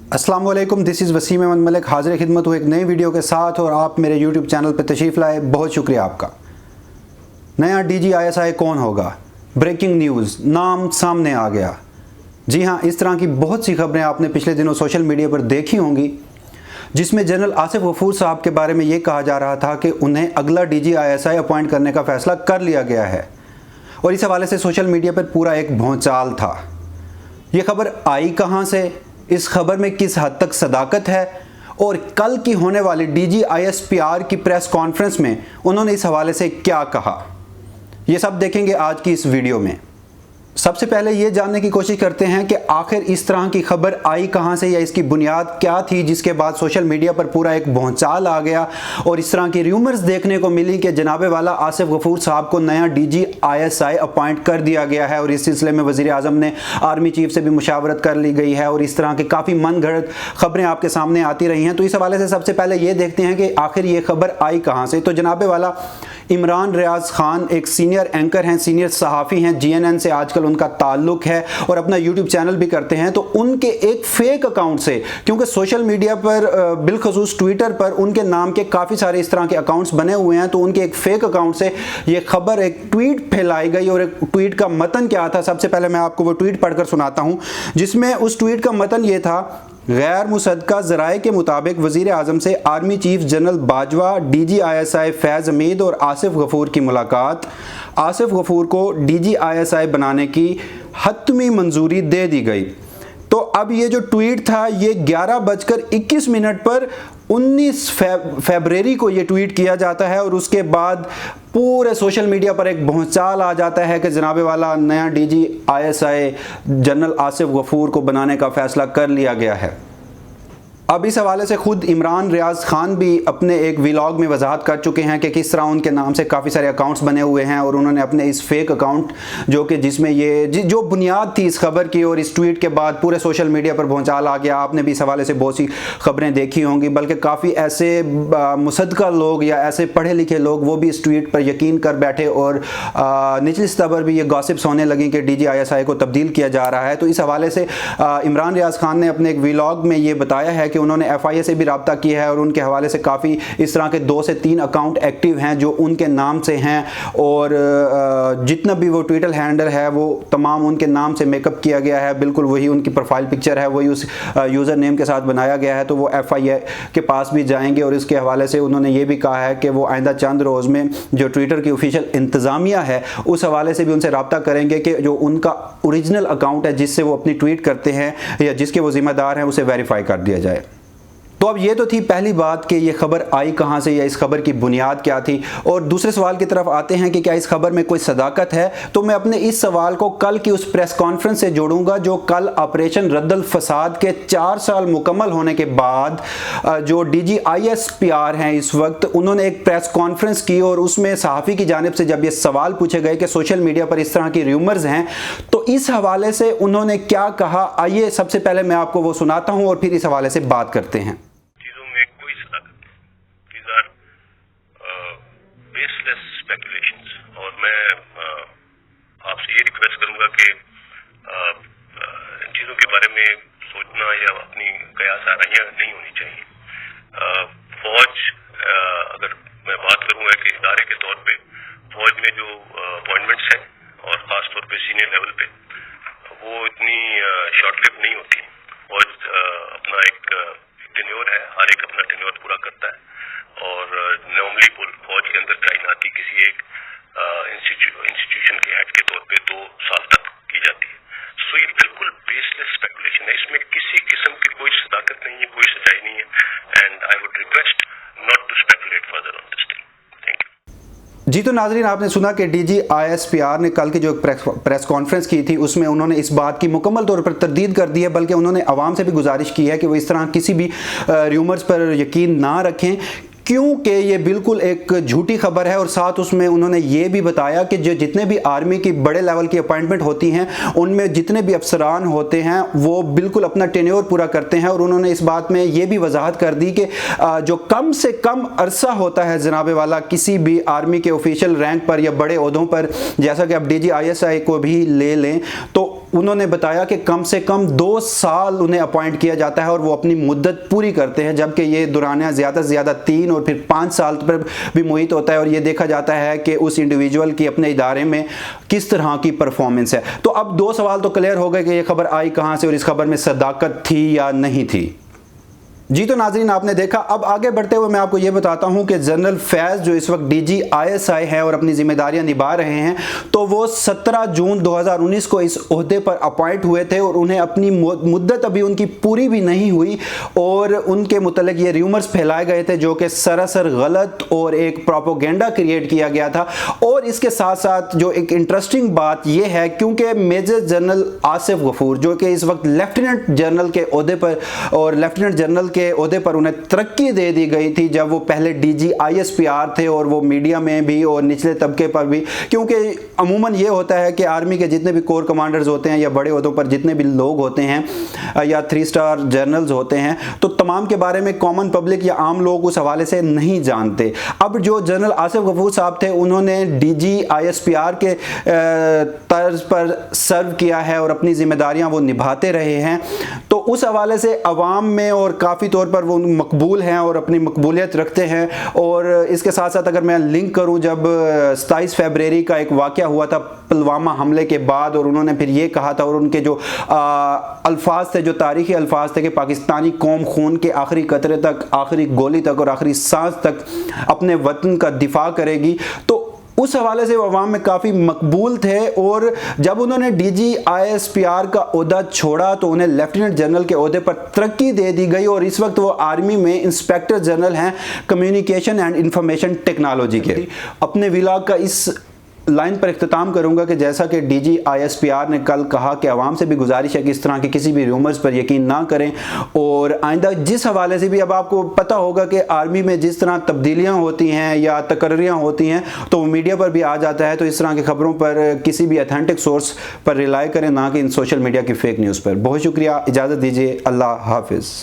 अस्सलाम वालेकुम, this is Wasim Ahmad Malik, हाजिर खिदमत हूँ एक नई वीडियो के साथ। और आप मेरे यूट्यूब चैनल पर तशरीफ़ लाए, बहुत शुक्रिया आपका। नया DGISI कौन होगा? ब्रेकिंग न्यूज़, नाम सामने आ गया। जी हाँ, इस तरह की बहुत सी खबरें आपने पिछले दिनों सोशल मीडिया पर देखी होंगी, जिसमें जनरल आसिफ गफूर साहब के बारे में ये कहा जा रहा था कि उन्हें अगला DGISI अपॉइंट करने का फ़ैसला कर लिया गया है। और इस हवाले से सोशल मीडिया पर पूरा एक भौचाल था। ये खबर आई कहाँ से, इस खबर में किस हद तक सदाकत है, और कल की होने वाली DGISPR की प्रेस कॉन्फ्रेंस में उन्होंने इस हवाले से क्या कहा, ये सब देखेंगे आज की इस वीडियो में। सबसे पहले ये जानने की कोशिश करते हैं कि आखिर इस तरह की खबर आई कहाँ से, या इसकी बुनियाद क्या थी, जिसके बाद सोशल मीडिया पर पूरा एक भौचाल आ गया और इस तरह की रूमर्स देखने को मिली कि जनाबे वाला आसिफ गफूर साहब को नया DGISI अपॉइंट कर दिया गया है। और इस सिलसिले में वज़ीर आज़म ने आर्मी चीफ से भी मुशावरत कर ली गई है और इस तरह की काफ़ी मन गढ़ंत खबरें आपके सामने आती रही हैं। तो इस हवाले से सबसे पहले ये देखते हैं कि आखिर ये खबर आई कहाँ से। तो जनाबे वाला इमरान रियाज खान एक सीनियर एंकर हैं, सीनियर सहाफ़ी हैं, GNN से आजकल उनका ताल्लुक है और अपना यूट्यूब चैनल भी करते हैं। तो उनके एक फेक अकाउंट से, क्योंकि सोशल मीडिया पर बिलखसूस ट्विटर पर उनके नाम के काफ़ी सारे इस तरह के अकाउंट्स बने हुए हैं, तो उनके एक फेक अकाउंट से ये खबर, एक ट्वीट फैलाई गई। और एक ट्वीट का मतन क्या था, सबसे पहले मैं आपको वो ट्वीट पढ़कर सुनाता हूँ, जिसमें उस ट्वीट का मतन ये था: गैर मुसद्दक़ा ज़राए के मुताबिक वज़ीर आज़म से army chief general Bajwa, DGISI फैज़ हमीद और आसिफ गफूर की मुलाकात। आसिफ गफूर को DGISI बनाने की हतमी मंजूरी दे दी गई। तो अब ये जो ट्वीट था, ये 11:21 पर 19 फरवरी को ये ट्वीट किया जाता है और उसके बाद पूरे सोशल मीडिया पर एक भौचाल आ जाता है कि जनाबे वाला नया DGISI जनरल आसिफ गफूर को बनाने का फ़ैसला कर लिया गया है। अब इस हवाले से खुद इमरान रियाज खान भी अपने एक व्लॉग में वजाहत कर चुके हैं कि किस तरह उनके नाम से काफ़ी सारे अकाउंट्स बने हुए हैं और उन्होंने अपने इस फेक अकाउंट, जो कि जिसमें ये जो बुनियाद थी इस खबर की, और इस ट्वीट के बाद पूरे सोशल मीडिया पर भौचाल आ गया। आपने भी इस हवाले से बहुत सी खबरें देखी होंगी, बल्कि काफ़ी ऐसे मुसद्दक़ा लोग या ऐसे पढ़े लिखे लोग वो भी इस ट्वीट पर यकीन कर बैठे और निचली सतह पर भी ये गॉसिप्स होने लगी कि DGISI को तब्दील किया जा रहा है। तो इस हवाले से इमरान रियाज खान ने अपने एक व्लॉग में ये बताया है कि उन्होंने FIA से भी रब्ता किया है और उनके हवाले से काफ़ी इस तरह के 2 से 3 अकाउंट एक्टिव हैं जो उनके नाम से हैं, और जितना भी वो ट्विटर हैंडल है वो तमाम उनके नाम से मेकअप किया गया है। बिल्कुल वही उनकी प्रोफाइल पिक्चर है, वही उस यूज़र नेम के साथ बनाया गया है। तो वो FIA के पास भी जाएंगे और इसके हवाले से उन्होंने ये भी कहा है कि वो आइंदा चंद रोज़ में जो ट्विटर की ऑफिशियल इंतज़ामिया है उस हवाले से भी उनसे रब्ता करेंगे कि जो उनका ओरिजिनल अकाउंट है जिससे वो अपनी ट्वीट करते हैं या जिसके वो ज़िम्मेदार हैं उसे वेरीफाई कर दिया जाए। तो अब ये तो थी पहली बात कि ये खबर आई कहाँ से या इस खबर की बुनियाद क्या थी। और दूसरे सवाल की तरफ आते हैं कि क्या इस खबर में कोई सदाकत है। तो मैं अपने इस सवाल को कल की उस प्रेस कॉन्फ्रेंस से जोड़ूंगा जो कल ऑपरेशन रद्दल फसाद के 4 साल मुकम्मल होने के बाद जो DGISPR हैं इस वक्त, उन्होंने एक प्रेस कॉन्फ्रेंस की और उसमें सहाफ़ी की जानिब से जब ये सवाल पूछे गए कि सोशल मीडिया पर इस तरह की रूमर्स हैं, तो इस हवाले से उन्होंने क्या कहा, आइए सबसे पहले मैं आपको वो सुनाता हूँ और फिर इस हवाले से बात करते हैं। और मैं आपसे ये रिक्वेस्ट करूंगा कि इन चीज़ों के बारे में सोचना या अपनी कयास आराइयाँ नहीं होनी चाहिए। फौज, अगर मैं बात करूंगा कि इदारे के तौर पे फौज में जो अपॉइंटमेंट्स हैं और ख़ास तौर पे सीनियर लेवल पे, वो इतनी शॉर्ट लिव नहीं होती। फौज अपना एक टेन्योर है, हर एक अपना टेन्योर पूरा करता है और नॉर्मली फौज के अंदर तैनाती किसी एक इंस्टीट्यूशन के हेड के तौर पे 2 साल तक की जाती है। सो ये बिल्कुल बेसलेस स्पेकुलेशन है, इसमें किसी किस्म की कोई सदाकत नहीं है, कोई सच्चाई नहीं है। And I would request not to speculate further on this thing. Thank you. जी, तो नाज़रीन, आपने सुना कि DGISPR ने कल की जो प्रेस कॉन्फ्रेंस की थी उसमें उन्होंने इस बात की मुकम्मल तौर पर तरदीद कर दी है, बल्कि उन्होंने आवाम से भी गुजारिश की है कि वो इस तरह किसी भी रूमर्स पर यकीन ना रखें, क्योंकि ये बिल्कुल एक झूठी खबर है। और साथ उसमें उन्होंने ये भी बताया कि जो जितने भी आर्मी की बड़े लेवल की अपॉइंटमेंट होती हैं उनमें जितने भी अफसरान होते हैं वो बिल्कुल अपना टेन्योर पूरा करते हैं। और उन्होंने इस बात में ये भी वजाहत कर दी कि जो कम से कम अरसा होता है जनाबे वाला किसी भी आर्मी के ऑफिशियल रैंक पर या बड़े ओहदों पर, जैसा कि अब DGISI को भी ले लें, तो उन्होंने बताया कि कम से कम 2 साल उन्हें अपॉइंट किया जाता है और वो अपनी मुद्दत पूरी करते हैं, जबकि ये दौरानिया ज़्यादा से ज़्यादा 3 और फिर 5 साल पर भी मुहित होता है और ये देखा जाता है कि उस इंडिविजुअल की अपने इदारे में किस तरह की परफॉर्मेंस है। तो अब 2 सवाल तो क्लियर हो गए कि ये खबर आई कहाँ से और इस खबर में सदाकत थी या नहीं थी। जी तो नाज़रीन, आपने देखा। अब आगे बढ़ते हुए मैं आपको ये बताता हूँ कि जनरल फैज़ जो इस वक्त डीजी आईएसआई हैं और अपनी जिम्मेदारियां निभा रहे हैं, तो वो 17 जून 2019 को इस ओहदे पर अपॉइंट हुए थे और उन्हें अपनी मुद्दत अभी उनकी पूरी भी नहीं हुई और उनके मुतल्लिक ये र्यूमर्स फैलाए गए थे जो कि सरासर गलत और एक प्रोपोगेंडा क्रिएट किया गया था। और इसके साथ साथ जो एक इंटरेस्टिंग बात यह है, क्योंकि मेजर जनरल आसिफ गफूर जो कि इस वक्त लेफ्टिनेंट जनरल के ओहदे पर और लेफ्टिनेंट जनरल के ओहदे पर उन्हें तरक्की दे दी गई थी जब वो पहले डीजी आईएसपीआर थे और वो मीडिया में भी और निचले तबके पर भी, क्योंकि अमूमन ये होता है कि आर्मी के जितने भी कोर कमांडर्स होते हैं या बड़े ओहदों पर जितने भी लोग होते हैं या 3 स्टार जनरल्स होते हैं, तो तमाम के बारे में कॉमन पब्लिक या आम लोग उस हवाले से नहीं जानते। अब जो जनरल आसिफ गफूर साहब थे उन्होंने डीजी आईएसपीआर के तर्ज पर सर्व किया है और अपनी जिम्मेदारियां वो निभाते रहे हैं, तो उस हवाले से अवाम में और काफ़ी तौर पर वो मकबूल हैं और अपनी मकबूलियत रखते हैं। और इसके साथ साथ अगर मैं लिंक करूं, जब 27 फरवरी का एक वाक़या हुआ था पुलवामा हमले के बाद, और उन्होंने फिर ये कहा था और उनके जो अल्फाज थे, जो तारीख़ी अल्फाज थे कि पाकिस्तानी कौम खून के आखिरी कतरे तक, आखिरी गोली तक और आखिरी सांस तक अपने वतन का दिफा करेगी, तो उस हवाले से वो अवाम में काफ़ी मकबूल थे। और जब उन्होंने डीजी आईएसपीआर का ओहदा छोड़ा तो उन्हें लेफ्टिनेंट जनरल के ओहदे पर तरक्की दे दी गई और इस वक्त वो आर्मी में इंस्पेक्टर जनरल हैं कम्युनिकेशन एंड इंफॉर्मेशन टेक्नोलॉजी के। अपने व्लॉग का इस लाइन पर इख्तिताम करूंगा कि जैसा कि डीजी आईएसपीआर ने कल कहा कि आवाम से भी गुजारिश है कि इस तरह के किसी भी रूमर्स पर यकीन ना करें, और आइंदा जिस हवाले से भी, अब आपको पता होगा कि आर्मी में जिस तरह तब्दीलियां होती हैं या तकर्रियां होती हैं तो वो मीडिया पर भी आ जाता है, तो इस तरह की खबरों पर किसी भी अथेंटिक सोर्स पर रिलाई करें, ना कि इन सोशल मीडिया की फेक न्यूज़ पर। बहुत शुक्रिया, इजाज़त दीजिए, अल्लाह हाफिज़।